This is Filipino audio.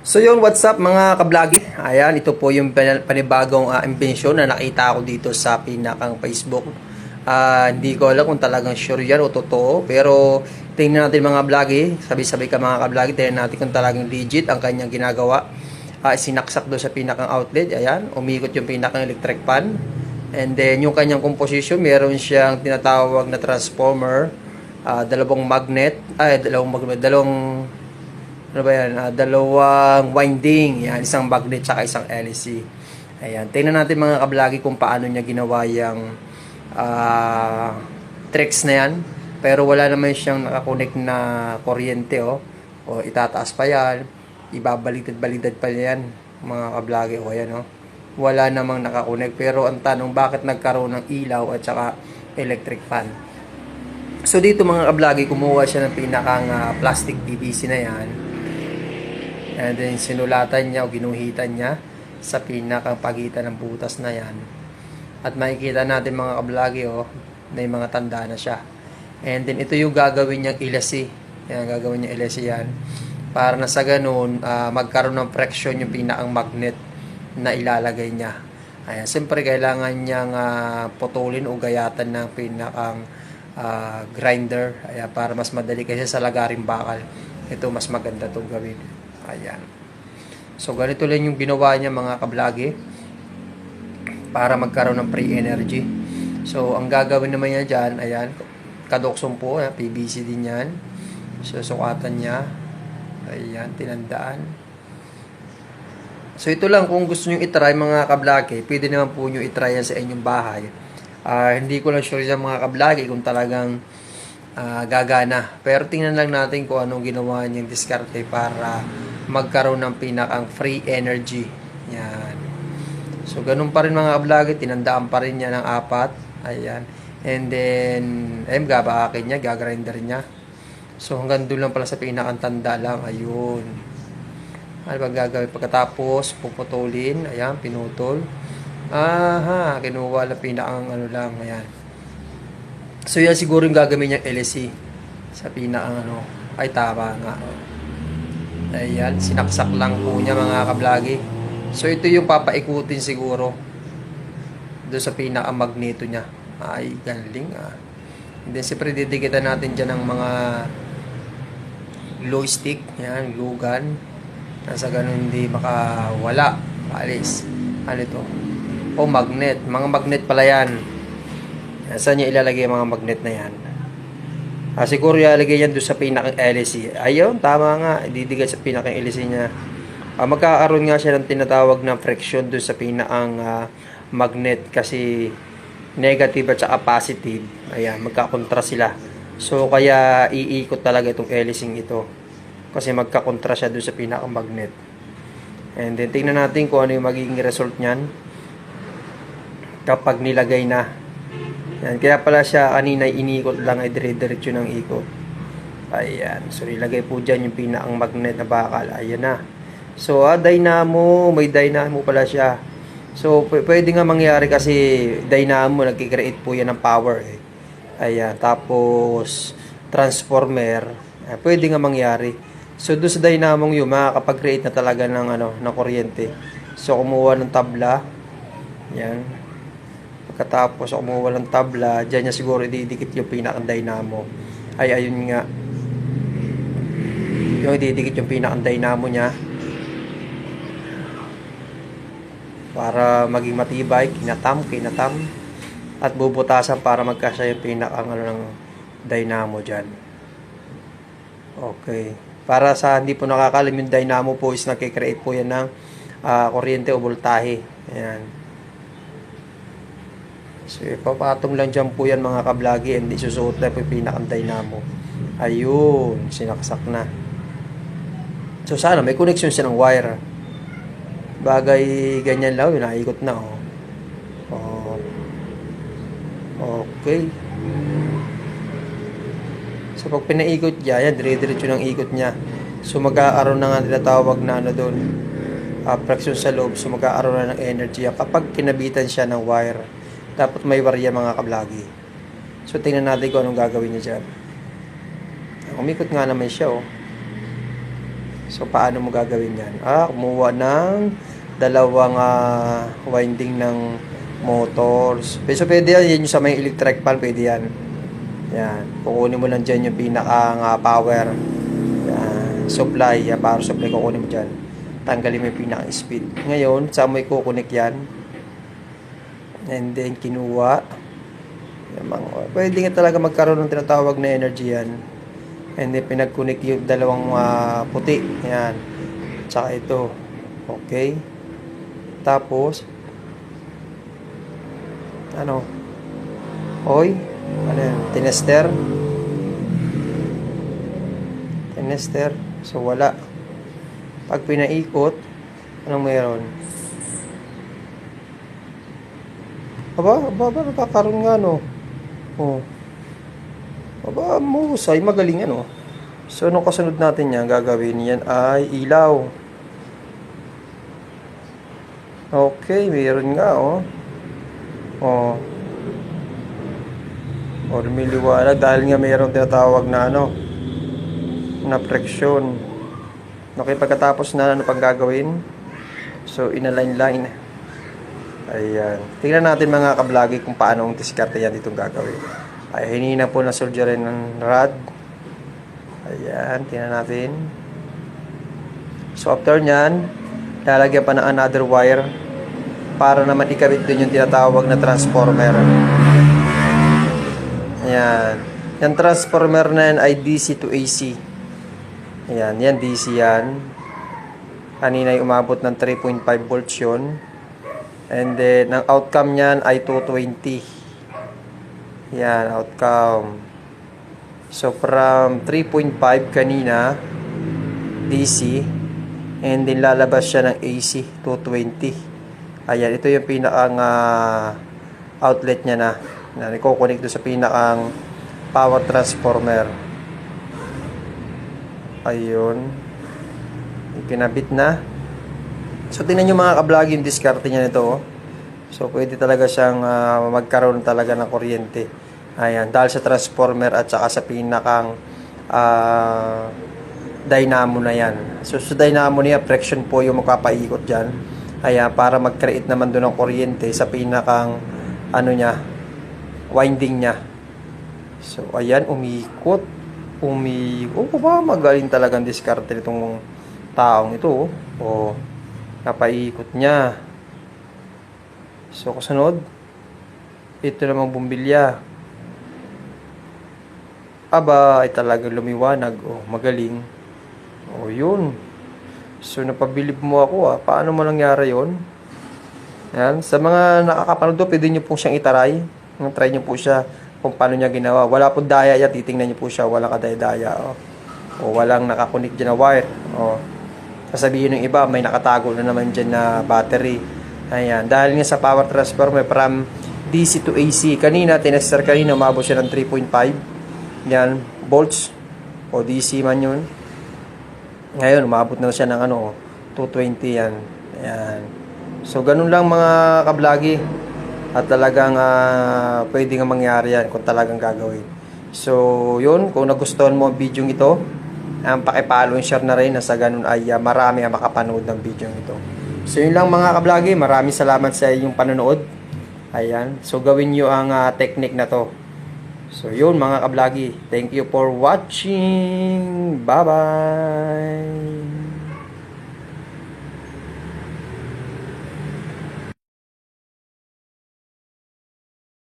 So yun, what's up mga kablagi? Ayan, ito po yung panibagong imbensyon na nakita ko dito sa pinakang Facebook. Hindi ko alam kung talagang sure yan o totoo. Pero tingnan natin mga kablagi. Sabi-sabi ka mga kablagi. Tingnan natin kung talagang legit ang kanyang ginagawa. Sinaksak doon sa pinakang outlet. Ayan, umikot yung pinakang electric fan. And then yung kanyang composition, meron siyang tinatawag na transformer. Dalawang magnet. Ano ba yan? Dalawang winding. Yan, isang magnet tsaka isang LEC. Ayan. Tingnan natin mga kablagi kung paano niya ginawa yung tricks na yan. Pero wala naman siyang nakakonect na kuryente. O itataas pa yan. Ibabaliktad-baliktad pa yan mga kablagi. O ayan. Wala namang nakakonect. Pero ang tanong, bakit nagkaroon ng ilaw at saka electric fan? So dito mga kablagi, kumuha siya ng pinakang plastic PVC na yan. And then sinulatan niya o ginuhitan niya sa pinakang pagitan ng butas na yan. At makikita natin mga kablagi may mga tanda na siya. And then ito yung gagawin niyang ilasi. Yan, gagawin niyang ilasi yan. Para na sa ganun, magkaroon ng friction yung pinakang magnet na ilalagay niya. Ayan, siyempre kailangan niyang putulin o gayatan ng pinakang grinder. Ayan, para mas madali kasi sa lagaring bakal. Ito mas maganda itong gawin. Ayan. So, ganito lang yung ginawa niya mga kablagi para magkaroon ng free energy. So, ang gagawin naman niya dyan, ayan, kadoksong po, PVC din yan. So, sukatan niya. Ayan, tinandaan. So, ito lang, kung gusto nyo itry mga kablagi, pwede naman po nyo itry yan sa inyong bahay. Hindi ko lang sure sa mga kablagi kung talagang gagana. Pero tingnan lang natin kung anong ginawa niyang diskarte para magkaroon ng pinakang free energy. Yan. So, ganun pa rin mga kablagi. Tinandaan pa rin niya ng 4. Ayan. And then, akin niya. Gagrinder niya. So, hanggang doon lang pala sa pinakang tanda lang. Ayun. Ano ba gagawin? Pagkatapos, puputulin. Ayan, pinutol. Kinuha lang pinakang lang. Ayan. So, yan siguro yung gagawin niyang LEC sa pinakang Ay, tama nga. Ayan, sinaksak lang po niya mga kablagi. So, ito yung papaikutin siguro doon sa pinaka-magneto niya. Ay, galing And then, siyempre, didikitan natin dyan ng mga glow stick. Yan, glue gun. Nasa ganun hindi makawala. Alis. Ano ito? Magnet. Mga magnet pala yan. Saan niya ilalagay yung mga magnet na yan? Siguro ilalagay yan doon sa pinakang LEC. Ayun, tama nga. Ididigat sa pinakang LEC niya. Magkakaroon nga siya ng tinatawag na friction doon sa pinakang magnet kasi negative at saka positive. Ayan, magkakontra sila. So, kaya iikot talaga itong LEC ito. Kasi magkakontra siya doon sa pinakang magnet. And then, tingnan natin kung ano yung magiging result niyan kapag nilagay na. Yan, kaya pala siya kanina inikot lang ay dire-diretso ng ikot. Ayan. So, ilagay po dyan yung pinakang magnet na bakal. Ayan na. So, dynamo. May dynamo pala siya. So, pwede nga mangyari kasi dynamo, nagkikreate po yan ng power. Ayan. Tapos, transformer. Pwede nga mangyari. So, doon sa dynamo yun, makakapag-create na talaga ng kuryente. So, kumuha ng tabla. Yan. Pagkatapos kumuha ng tabla, dyan niya siguro ididikit yung pinakang dynamo. Ayun nga. Yung ididikit yung pinakang dynamo niya. Para maging matibay, kinatam. At bubutasan para magkasya yung pinakang ng dynamo dyan. Okay. Para sa hindi po nakakalam, yung dynamo po is nakikreate po yan ng kuryente o voltahe. Ayan. So, ipapatong lang dyan po yan mga kablagi and isusuot na po yung pinakang dynamo. Ayun, sinaksak na. So, sana may connection siya ng wire. Bagay ganyan lang, yun, naikot na. Okay. So, pag pinaikot niya, yan, dire-diretso ng ikot niya. So, magkakaroon na nga tinatawag na doon, friction sa loob. So, magkakaroon na ng energy kapag kinabitan siya ng wire. Dapat may barya mga kablagi. So, tingnan natin kung anong gagawin niya dyan. Umikot nga naman siya, So, paano mo gagawin yan? Kumuha ng dalawang winding ng motors. So, pwede yan. Yan yung sa may electric pan. Pwede yan. Yan. Kukunin mo lang dyan yung pinaka power. Yan. Supply. Yan. Power supply. Kukunin mo dyan. Tanggalin mo yung pinaka speed. Ngayon, saan mo i-connect yan? And then, kinuha. Pwede nga talaga magkaroon ng tinatawag na energy yan. And then, pinag-connect yung dalawang puti. Yan. Tsaka ito. Okay. Tapos, ano? Oy. Ano yan? Tinester. Tinester. So, wala. Pag pinaikot, anong mayroon? Nakakaroon nga, no? Oh. Mahusay, magaling ano. So, anong kasunod natin yan? Gagawin yan ay ilaw. Okay, mayroon nga, oh. Oh. O, lumiliwanag dahil nga mayroon tinatawag na ano, na friction. Okay, pagkatapos na ano pang gagawin? So, inalign-line. Ayan. Tingnan natin mga kablagi kung paano ang diskarte yan itong gagawin. Ay, hinina po na solderin ng rod. Ayan, tingnan natin. So, after nyan, lalagyan pa ng another wire para naman ikabit din yung tinatawag na transformer. Ayan. Yung transformer na yan ay DC to AC. Ayan, yan DC yan. Kanina ay umabot ng 3.5 volts yun. And then, ang outcome nyan ay 220. Yan, outcome. So, from 3.5 kanina, DC, and then lalabas siya ng AC, 220. Ayan, ito yung pinakang outlet niya na niko-connect doon sa pinakang power transformer. Ayun. Kinabit na. So, tingnan nyo mga kablog yung diskarte niya nito, oh. So, pwede talaga siyang magkaroon talaga ng kuryente. Ayan, dahil sa transformer at saka sa pinakang dynamo na yan. So, sa dynamo niya, friction po yung magpapaikot dyan. Ayan, para mag-create naman doon ng kuryente sa pinakang ano niya, winding niya. So, ayan, umikot. Magaling talagang diskarte nitong taong ito. Oh, napaikot niya. So, kasunod, ito namang bumbilya. Ay talagang lumiwanag. Oh, magaling. Oh, yun. So, napabilib mo ako, Paano mo nangyari yun? Yan. Sa mga nakakapanood, pwede nyo po siyang itaray. Try nyo po siya kung paano niya ginawa. Wala po daya yan. Titingnan nyo po siya. Walang kadaya-daya. O walang nakakunik dyan na wire. Sasabihin ng iba, may nakatago na naman dyan na battery. Ayan. Dahil nga sa power transformer from DC to AC. Kanina, tinester kanina, umabot siya ng 3.5. Yan. Volts. O DC man yun. Ngayon, umabot na siya ng 220 yan. Ayan. So, ganun lang mga kablagi. At talagang pwede nga mangyari yan kung talagang gagawin. So, yun. Kung nagustuhan mo ang video ito, pakipollow and share na rin na sa ganun ay marami ang makapanood ng video ito. So, yun lang mga kablagi. Maraming salamat sa inyong panonood. Ayan. So, gawin nyo ang technique na to. So, yun mga kablagi. Thank you for watching. Bye-bye.